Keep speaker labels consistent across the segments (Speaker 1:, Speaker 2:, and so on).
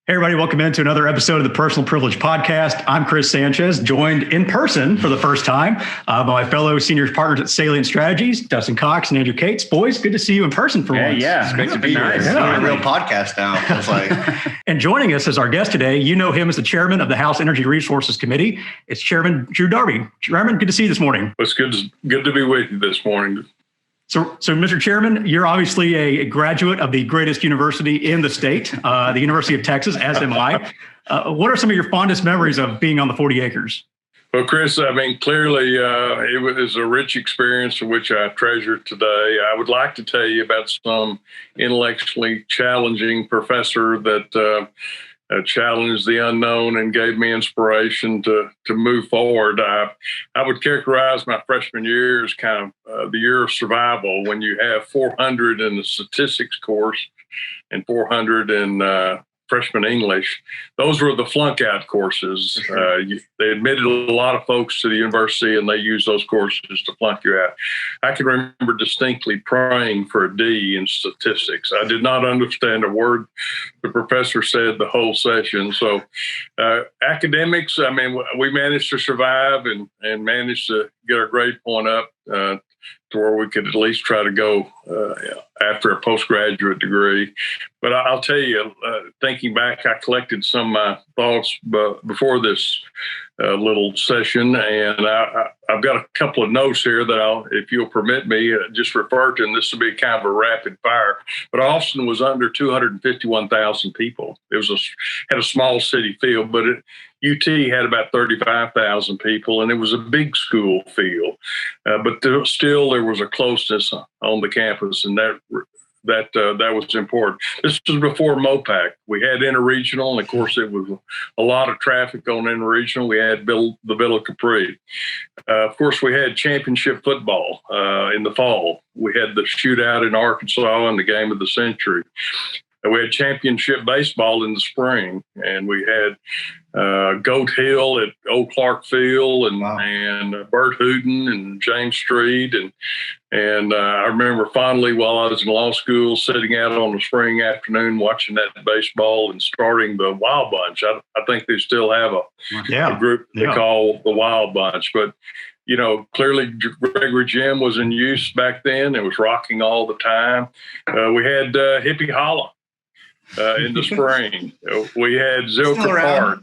Speaker 1: Hey, everybody, welcome into another episode of the Personal Privilege Podcast. I'm Chris Sanchez, joined in person for the first time by my fellow senior partners at Salient Strategies, Dustin Cox and Andrew Cates. Boys, good to see you in person for once.
Speaker 2: Yeah, it's great to be here.
Speaker 3: Yeah. A real podcast now. It's like.
Speaker 1: And joining us as our guest today, you know him as the chairman of the House Energy Resources Committee. It's Chairman Drew Darby. Chairman, good to see you this morning.
Speaker 4: It's good to be with you this morning.
Speaker 1: So, Mr. Chairman, you're obviously a graduate of the greatest university in the state, the University of Texas, as am I. What are some of your fondest memories of being on the 40 acres?
Speaker 4: Well, Chris, I mean, clearly it was a rich experience for which I treasure today. I would like to tell you about some intellectually challenging professor that challenged the unknown and gave me inspiration to move forward. I would characterize my freshman year as kind of the year of survival, when you have 400 in the statistics course and 400 in freshman English. Those were the flunk out courses. They admitted a lot of folks to the university and they used those courses to flunk you out. I can remember distinctly praying for a D in statistics. I did not understand a word the professor said the whole session. So academics, I mean, we managed to survive and managed to get our grade point up to where we could at least try to go after a postgraduate degree. But I'll tell you, thinking back, I collected some of my thoughts before this little session, and I've got a couple of notes here that if you'll permit me, just refer to, and this will be kind of a rapid fire. But Austin was under 251,000 people. It had a small city feel, but UT had about 35,000 people, and it was a big school feel. But still, there was a closeness on the campus, and that was important. This was before MOPAC. We had interregional, and of course, it was a lot of traffic on interregional. We had the Villa Capri. Of course, we had championship football in the fall. We had the shootout in Arkansas and the game of the century. We had championship baseball in the spring, and we had Goat Hill at Old Clark Field, and Bert Hooten and James Street, and I remember fondly while I was in law school sitting out on a spring afternoon watching that baseball and starting the Wild Bunch. I think they still have a group they call the Wild Bunch, but you know, clearly Gregory Gym was in use back then. It was rocking all the time. We had Hippie Hollow in the spring. We had Zilker Park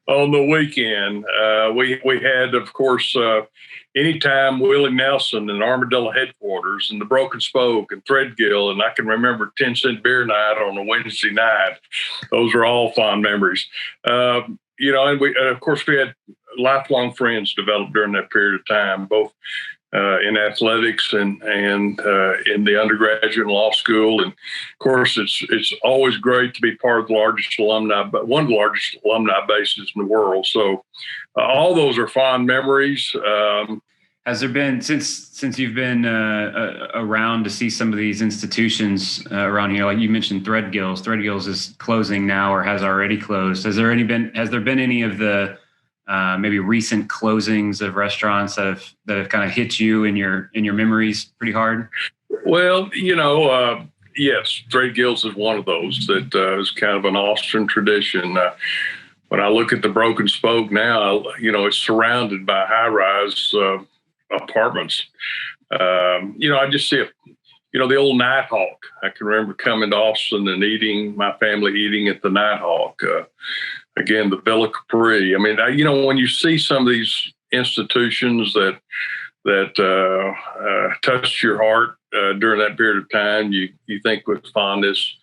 Speaker 4: on the weekend. We had, of course, anytime Willie Nelson and Armadillo headquarters and the Broken Spoke and Threadgill, and I can remember 10-cent beer night on a Wednesday night. Those are all fond memories. You know, and we, of course, we had lifelong friends developed during that period of time, both in athletics and in the undergraduate and law school. And of course, it's always great to be part of the largest alumni, but one of the largest alumni bases in the world. So all those are fond memories.
Speaker 2: Has there been, since you've been around to see some of these institutions around here, like you mentioned Threadgill's is closing now or has already closed. Has there been any of the maybe recent closings of restaurants that have kind of hit you in your memories pretty hard? Well,
Speaker 4: you know, yes, Threadgill's is one of those that is kind of an Austin tradition. When I look at the Broken Spoke now, you know, it's surrounded by high-rise apartments. You know, I just see the old Nighthawk. I can remember coming to Austin and my family eating at the Nighthawk. Again, the Villa Capri. I mean, you know, when you see some of these institutions that touched your heart during that period of time, you think with fondness,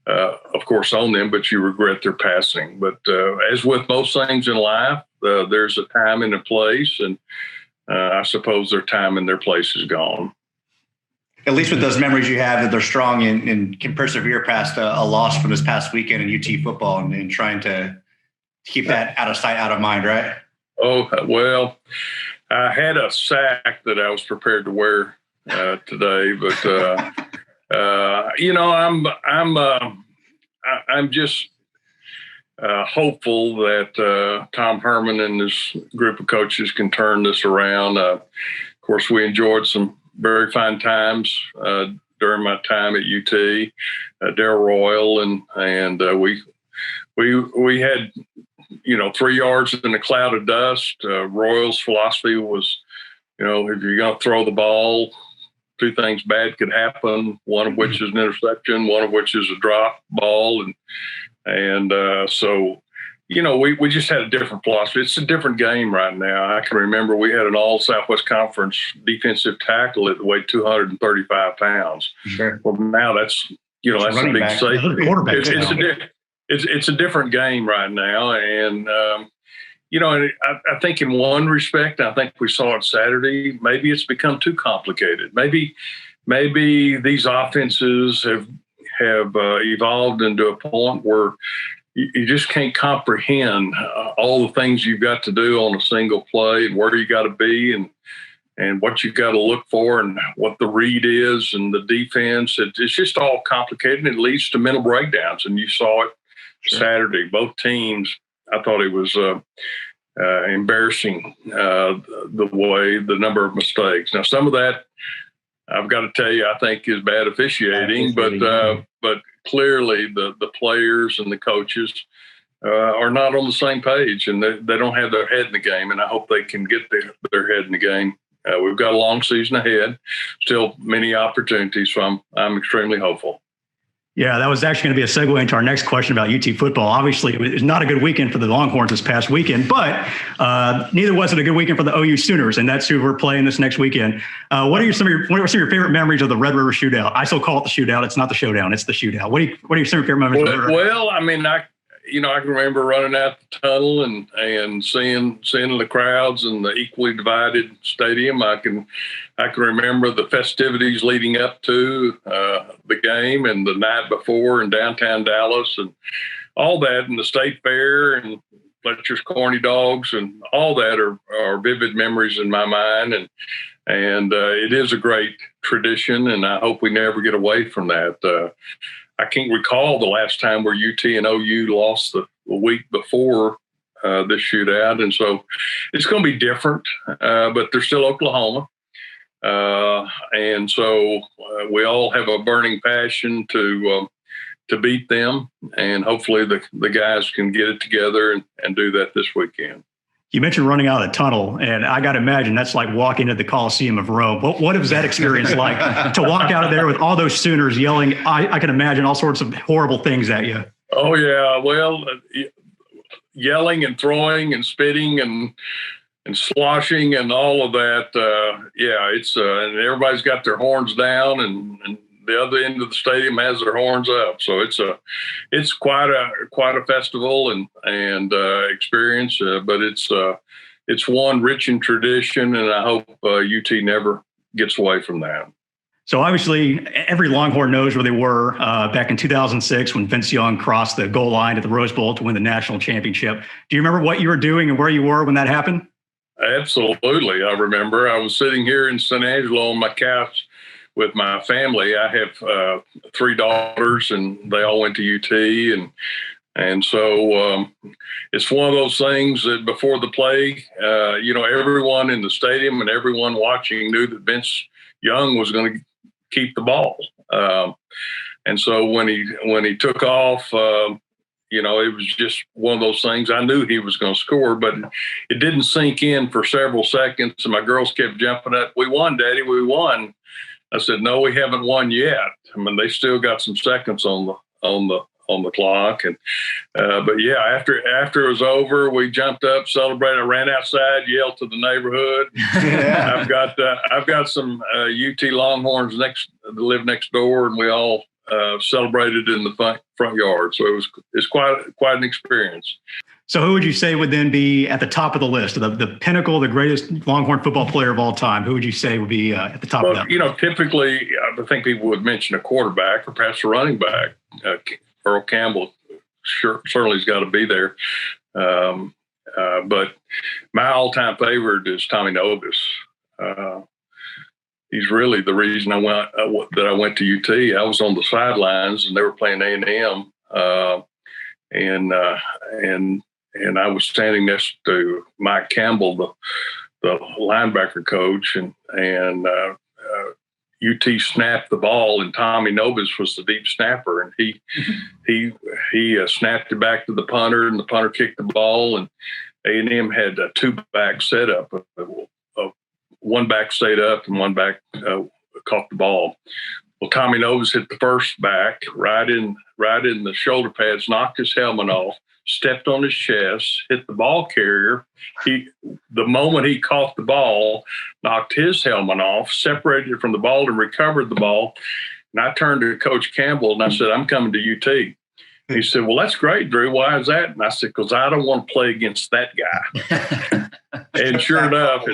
Speaker 4: of course, on them, but you regret their passing. But as with most things in life, there's a time and a place, and I suppose their time and their place is gone.
Speaker 3: At least with those memories you have, that they're strong and can persevere past a loss from this past weekend in UT football and trying to keep that out of sight, out of mind, right? Oh,
Speaker 4: well, I had a sack that I was prepared to wear today, but you know, I'm just hopeful that Tom Herman and his group of coaches can turn this around. Of course, we enjoyed some very fine times during my time at UT. Darryl Royal and we we had, 3 yards in a cloud of dust. Royals' philosophy was, if you're going to throw the ball, 2 things bad could happen. One of which is an interception, one of which is a drop ball, and so. We just had a different philosophy. It's a different game right now. I can remember we had an all Southwest Conference defensive tackle that weighed 235 pounds.
Speaker 3: Sure.
Speaker 4: Well, now that's a big safety. It's a different game right now, and I think in one respect, I think we saw it Saturday. Maybe it's become too complicated. Maybe these offenses have evolved into a point where you just can't comprehend all the things you've got to do on a single play and where you got to be and what you got to look for and what the read is and the defense. It's just all complicated and it leads to mental breakdowns. And you saw it Saturday. Both teams, I thought it was embarrassing the number of mistakes. Now, some of that, I've got to tell you, I think is bad officiating, but clearly the players and the coaches are not on the same page, and they don't have their head in the game, and I hope they can get their head in the game. We've got a long season ahead, still many opportunities, so I'm extremely hopeful.
Speaker 1: Yeah, that was actually going to be a segue into our next question about UT football. Obviously, it was not a good weekend for the Longhorns this past weekend, but neither was it a good weekend for the OU Sooners, and that's who we're playing this next weekend. What are some of your favorite memories of the Red River Shootout? I still call it the shootout. It's not the showdown. It's the shootout. What are your some of your favorite memories?
Speaker 4: Well, I mean, I can remember running out the tunnel and seeing the crowds in the equally divided stadium. I can remember the festivities leading up to the game and the night before in downtown Dallas and all that, and the state fair and Fletcher's Corny Dogs and all that are vivid memories in my mind. And it is a great tradition, and I hope we never get away from that. I can't recall the last time where UT and OU lost the week before this shootout. And so it's going to be different, but they're still Oklahoma. And so we all have a burning passion to beat them. And hopefully the guys can get it together and do that this weekend.
Speaker 1: You mentioned running out of the tunnel, and I got to imagine that's like walking into the Coliseum of Rome. What was that experience like to walk out of there with all those Sooners yelling? I can imagine all sorts of horrible things at you.
Speaker 4: Oh, yeah. Well, yelling and throwing and spitting and sloshing and all of that. It's and everybody's got their horns down and the other end of the stadium has their horns up. So it's quite a festival and experience, but it's one rich in tradition, and I hope UT never gets away from that.
Speaker 1: So obviously, every Longhorn knows where they were back in 2006 when Vince Young crossed the goal line at the Rose Bowl to win the national championship. Do you remember what you were doing and where you were when that happened? Absolutely, I remember. I was sitting here in San Angelo on my couch with my family. I have 3 daughters, and they all went to UT, and so it's one of those things that before the play, everyone in the stadium and everyone watching knew that Vince Young was going to keep the ball, and so when he took off, it was just one of those things. I knew he was going to score, but it didn't sink in for several seconds, and my girls kept jumping up. "We won, Daddy, we won." I said, "No, we haven't won yet." I mean, they still got some seconds on the clock, and but yeah, after it was over, we jumped up, celebrated, ran outside, yelled to the neighborhood. Yeah. I've got some UT Longhorns that live next door, and we all celebrated in the front yard. So it's quite an experience. So who would you say would then be at the top of the list, the pinnacle, the greatest Longhorn football player of all time? Who would you say would be at the top of that? Typically, I think people would mention a quarterback or perhaps a running back. Earl Campbell certainly has got to be there. But my all-time favorite is Tommy Novus. He's really the reason I went to UT. I was on the sidelines, and they were playing A&M, and I was standing next to Mike Campbell, the linebacker coach, and
Speaker 4: UT snapped the ball, and Tommy Nobis was the deep snapper, and he snapped it back to the punter, and the punter kicked the ball, and A&M had a two-back setup. One back stayed up, and one back caught the ball. Well, Tommy Nobis hit the first back right in the shoulder pads, knocked his helmet off, stepped on his chest, hit the ball carrier. The moment he caught the ball, knocked his helmet off, separated from the ball, and recovered the ball. And I turned to Coach Campbell and I said, "I'm coming to UT." He said, "Well, that's great, Drew. Why is that?" And I said, "Because I don't want to play against that guy." And sure enough,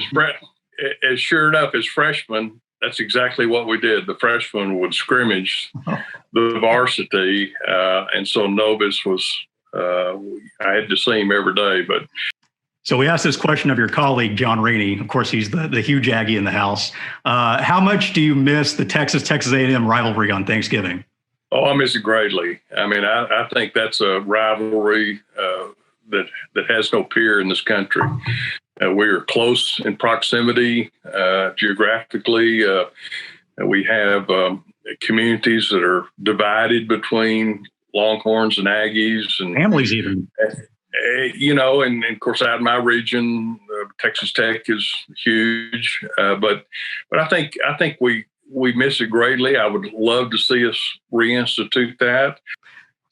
Speaker 4: as freshmen, that's exactly what we did. The freshmen would scrimmage the varsity, and so Nobis was. I had to see him every day, but.
Speaker 1: So we asked this question of your colleague, John Rainey. Of course, he's the huge Aggie in the house. How much do you miss the Texas A&M rivalry on Thanksgiving?
Speaker 4: Oh, I miss it greatly. I mean, I think that's a rivalry that has no peer in this country. We are close in proximity geographically. We have communities that are divided between Longhorns and Aggies and
Speaker 1: families even.
Speaker 4: And of course, out in my region, Texas Tech is huge. But I think we miss it greatly. I would love to see us reinstitute that.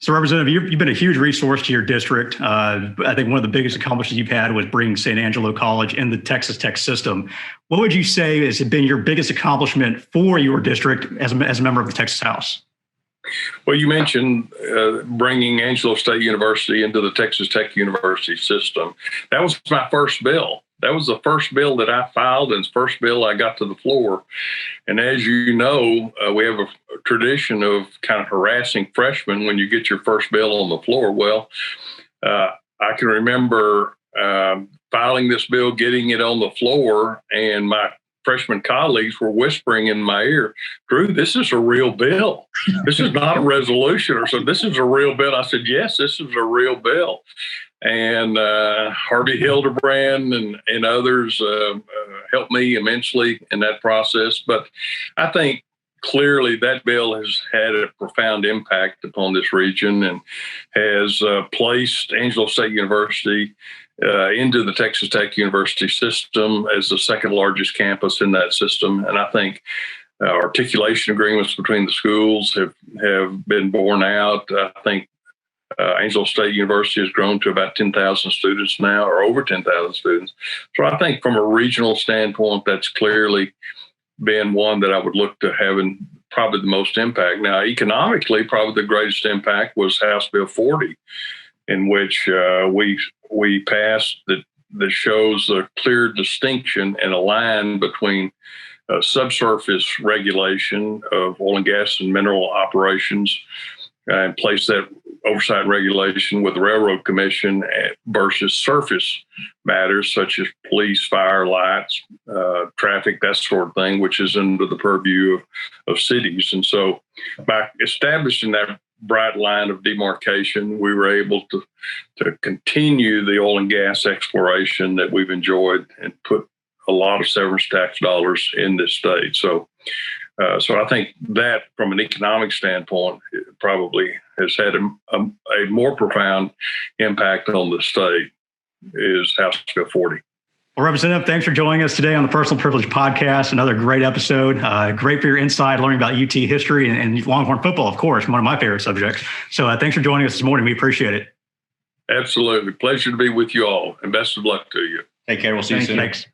Speaker 1: So, Representative, you've been a huge resource to your district. I think one of the biggest accomplishments you've had was bringing St. Angelo College in the Texas Tech system. What would you say has been your biggest accomplishment for your district as a member of the Texas House?
Speaker 4: Well, you mentioned bringing Angelo State University into the Texas Tech University system. That was my first bill. That was the first bill that I filed and the first bill I got to the floor. And as you know, we have a tradition of kind of harassing freshmen when you get your first bill on the floor. Well, I can remember filing this bill, getting it on the floor, and my freshman colleagues were whispering in my ear, "Drew, this is a real bill. This is not a resolution or so. This is a real bill." I said, "Yes, this is a real bill." And Harvey Hildebrand and others helped me immensely in that process. But I think clearly that bill has had a profound impact upon this region and has placed Angelo State University into the Texas Tech University system as the second largest campus in that system. And I think articulation agreements between the schools have been borne out. I think Angelo State University has grown to about 10,000 students now, or over 10,000 students. So I think from a regional standpoint, that's clearly been one that I would look to having probably the most impact. Now, economically, probably the greatest impact was House Bill 40, in which we passed that shows a clear distinction and a line between subsurface regulation of oil and gas and mineral operations and place that oversight regulation with the Railroad Commission versus surface matters such as police, fire, lights, traffic, that sort of thing, which is under the purview of cities. And so by establishing that bright line of demarcation, we were able to continue the oil and gas exploration that we've enjoyed and put a lot of severance tax dollars in this state. So I think that from an economic standpoint, it probably has had a more profound impact on the state is House Bill 40.
Speaker 1: Well, Representative, thanks for joining us today on the Personal Privilege Podcast. Another great episode. Great for your insight, learning about UT history and Longhorn football, of course, one of my favorite subjects. So thanks for joining us this morning. We appreciate it.
Speaker 4: Absolutely. Pleasure to be with you all, and best of luck to you.
Speaker 3: Take care. We'll see you soon.
Speaker 1: Thanks.